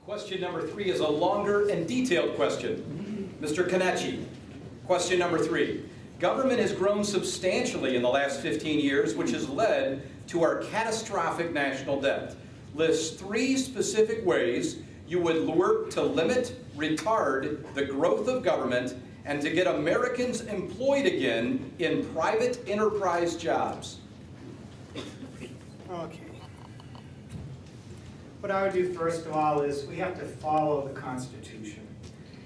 Question number 3 is a longer and detailed question. Mr. Kanachi, question number 3. Government has grown substantially in the last 15 years, which has led to our catastrophic national debt. List 3 specific ways you would work to limit, retard the growth of government and to get Americans employed again in private enterprise jobs. Okay. What I would do first of all is we have to follow the Constitution.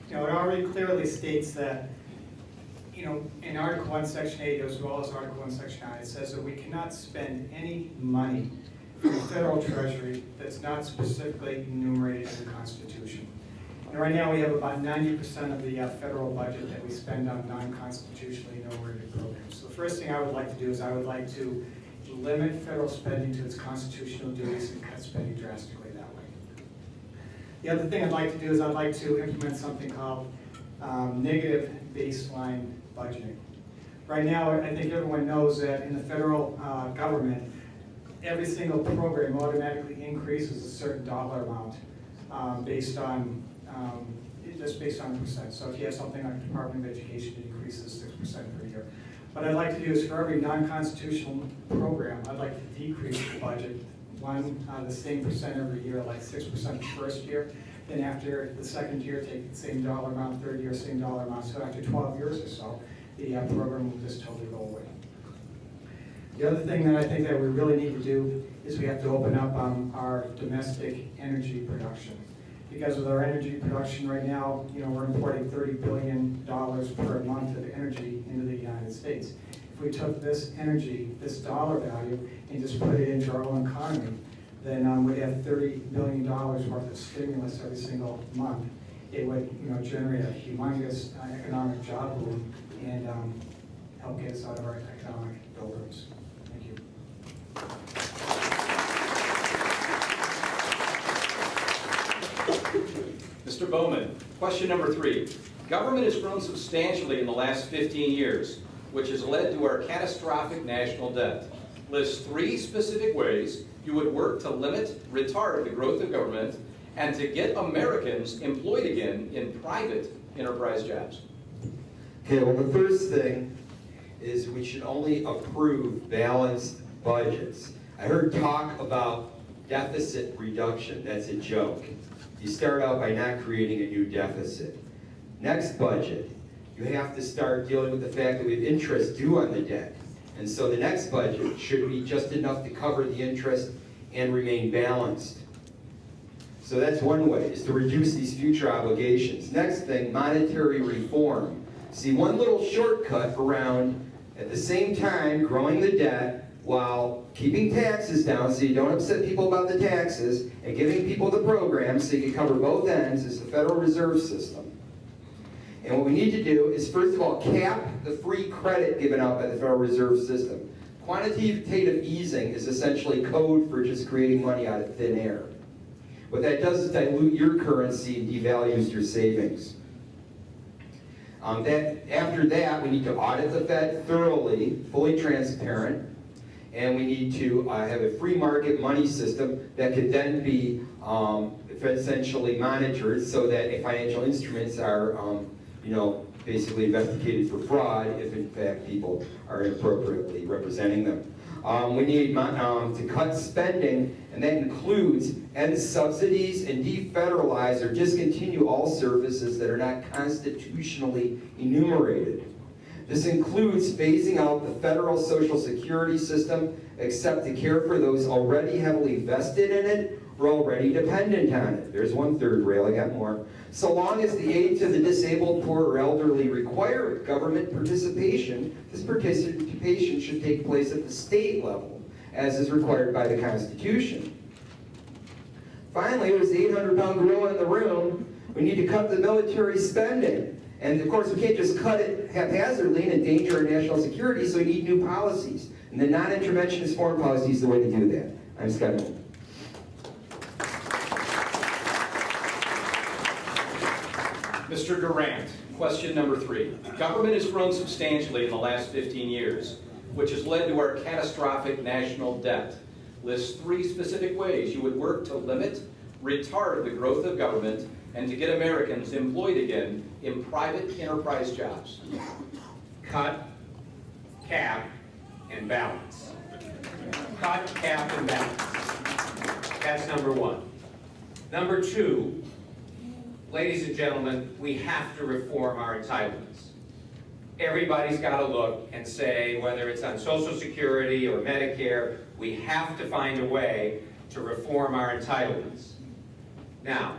It already clearly states that, in Article 1, Section 8, as well as Article 1, Section 9, it says that we cannot spend any money from the federal treasury that's not specifically enumerated in the Constitution. And right now we have about 90% of the federal budget that we spend on non-constitutionally enumerated programs. So the first thing I would like to do is I would like to limit federal spending to its constitutional duties and cut spending drastically that way. The other thing I'd like to do is I'd like to implement something called negative baseline budgeting. Right now, I think everyone knows that in the federal government, every single program automatically increases a certain dollar amount based on percent. So if you have something like the Department of Education, it increases 6% per year. What I'd like to do is for every non-constitutional program, I'd like to decrease the budget the same percent every year, like 6% the first year. Then after the second year, take the same dollar amount, third year, same dollar amount. So after 12 years or so, the program will just totally go away. The other thing that I think that we really need to do is we have to open up our domestic energy production. Because with our energy production right now, we're importing $30 billion per month of energy into the United States. If we took this energy, this dollar value, and just put it into our own economy, then we'd have $30 billion worth of stimulus every single month. It would generate a humongous economic job boom and help get us out of our economic doldrums. Thank you. Mr. Bowman, question number 3. Government has grown substantially in the last 15 years, which has led to our catastrophic national debt. List 3 specific ways you would work to limit, retard the growth of government, and to get Americans employed again in private enterprise jobs. Okay, well, the first thing is we should only approve balanced budgets. I heard talk about deficit reduction. That's a joke. You start out by not creating a new deficit. Next budget, you have to start dealing with the fact that we have interest due on the debt. And so the next budget should be just enough to cover the interest and remain balanced. So that's one way, is to reduce these future obligations. Next thing, monetary reform. See, one little shortcut around, at the same time, growing the debt while keeping taxes down so you don't upset people about the taxes and giving people the programs so you can cover both ends is the Federal Reserve System. And what we need to do is, first of all, cap the free credit given out by the Federal Reserve System. Quantitative easing is essentially code for just creating money out of thin air. What that does is dilute your currency and devalues your savings. After that, we need to audit the Fed thoroughly, fully transparent, and we need to have a free market money system that could then be essentially monitored so that financial instruments are basically investigated for fraud if in fact people are inappropriately representing them. We need to cut spending, and that includes end subsidies and defederalize or discontinue all services that are not constitutionally enumerated. This includes phasing out the federal Social Security system, except to care for those already heavily vested in it or already dependent on it. There's 1/3 rail, I got more. So long as the aid to the disabled, poor, or elderly require government participation, this participation should take place at the state level, as is required by the Constitution. Finally, there's the 800-pound gorilla in the room. We need to cut the military spending. And of course, we can't just cut it haphazardly and endanger our national security, so we need new policies. And the non-interventionist foreign policy is the way to do that. I'm Scott Moore. Mr. Durant, question number 3. Government has grown substantially in the last 15 years, which has led to our catastrophic national debt. List 3 specific ways you would work to limit, retard the growth of government, and to get Americans employed again in private enterprise jobs? Cut, cap, and balance. Cut, cap, and balance. That's number one. Number two, ladies and gentlemen, we have to reform our entitlements. Everybody's got to look and say, whether it's on Social Security or Medicare, we have to find a way to reform our entitlements. Now,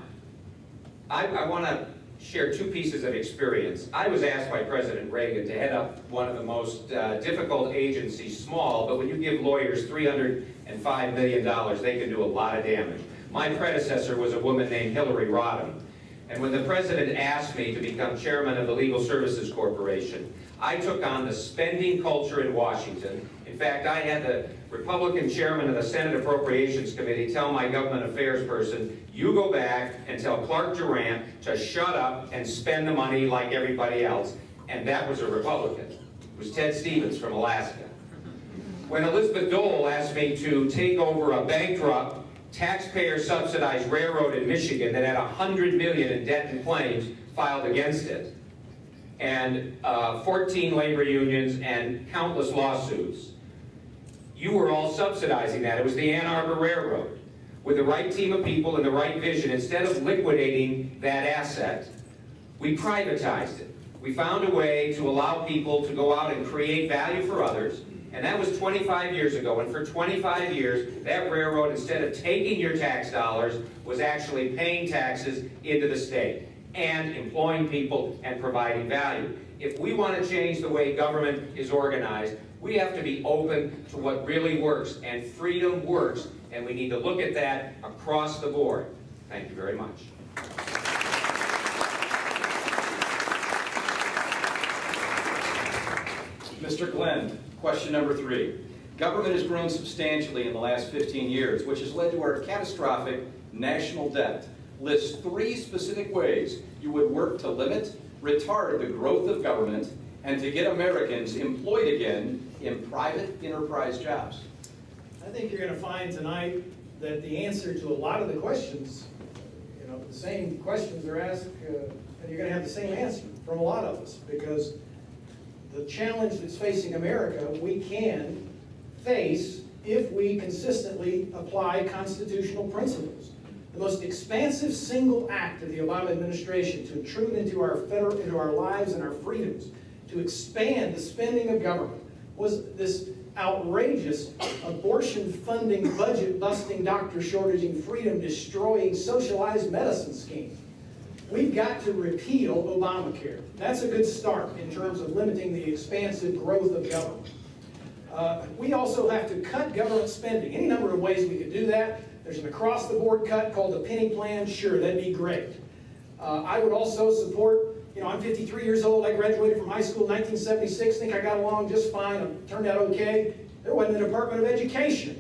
I want to share two pieces of experience. I was asked by President Reagan to head up one of the most difficult agencies, small, but when you give lawyers $305 million, they can do a lot of damage. My predecessor was a woman named Hillary Rodham. And when the president asked me to become chairman of the Legal Services Corporation, I took on the spending culture in Washington. In fact, I had the Republican chairman of the Senate Appropriations Committee tell my government affairs person, you go back and tell Clark Durant to shut up and spend the money like everybody else. And that was a Republican. It was Ted Stevens from Alaska. When Elizabeth Dole asked me to take over a bankrupt, taxpayer-subsidized railroad in Michigan that had $100 million in debt and claims filed against it, and 14 labor unions and countless lawsuits, you were all subsidizing that. It was the Ann Arbor Railroad. With the right team of people and the right vision, instead of liquidating that asset, we privatized it. We found a way to allow people to go out and create value for others. And that was 25 years ago, and for 25 years, that railroad, instead of taking your tax dollars, was actually paying taxes into the state and employing people and providing value. If we want to change the way government is organized, we have to be open to what really works, and freedom works, and we need to look at that across the board. Thank you very much. Mr. Glenn, question number 3. Government has grown substantially in the last 15 years, which has led to our catastrophic national debt. List 3 specific ways you would work to limit, retard the growth of government, and to get Americans employed again in private enterprise jobs. I think you're going to find tonight that the answer to a lot of the questions, the same questions are asked, and you're going to have the same answer from a lot of us, because the challenge that's facing America, we can face if we consistently apply constitutional principles. The most expansive single act of the Obama administration to intrude into our lives and our freedoms, to expand the spending of government, was this outrageous abortion-funding, budget-busting, doctor shortaging, freedom-destroying, socialized medicine scheme. We've got to repeal Obamacare. That's a good start in terms of limiting the expansive growth of government. We also have to cut government spending. Any number of ways we could do that. There's an across-the-board cut called the penny plan. Sure, that'd be great. I would also support, I'm 53 years old. I graduated from high school in 1976. Think I got along just fine. I turned out okay. There wasn't a Department of Education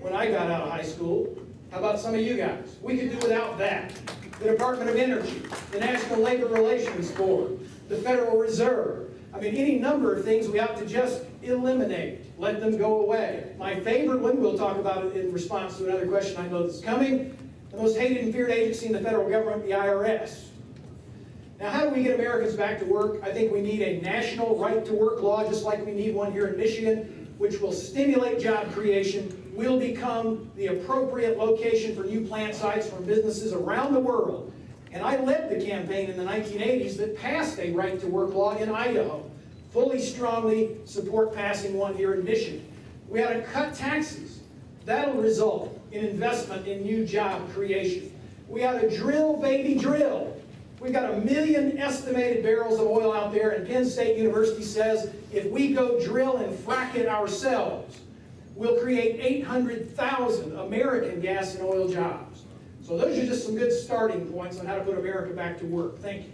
when I got out of high school. How about some of you guys? We could do without that. The Department of Energy, the National Labor Relations Board, the Federal Reserve. Any number of things we ought to just eliminate, let them go away. My favorite one, we'll talk about it in response to another question I know that's coming, the most hated and feared agency in the federal government, the IRS. Now, how do we get Americans back to work? I think we need a national right-to-work law, just like we need one here in Michigan, which will stimulate job creation, will become the appropriate location for new plant sites for businesses around the world. And I led the campaign in the 1980s that passed a right-to-work law in Idaho. Fully, strongly support passing one here in Michigan. We ought to cut taxes. That'll result in investment in new job creation. We ought to drill, baby, drill. We've got 1 million estimated barrels of oil out there, and Penn State University says if we go drill and frack it ourselves, we'll create 800,000 American gas and oil jobs. So those are just some good starting points on how to put America back to work. Thank you.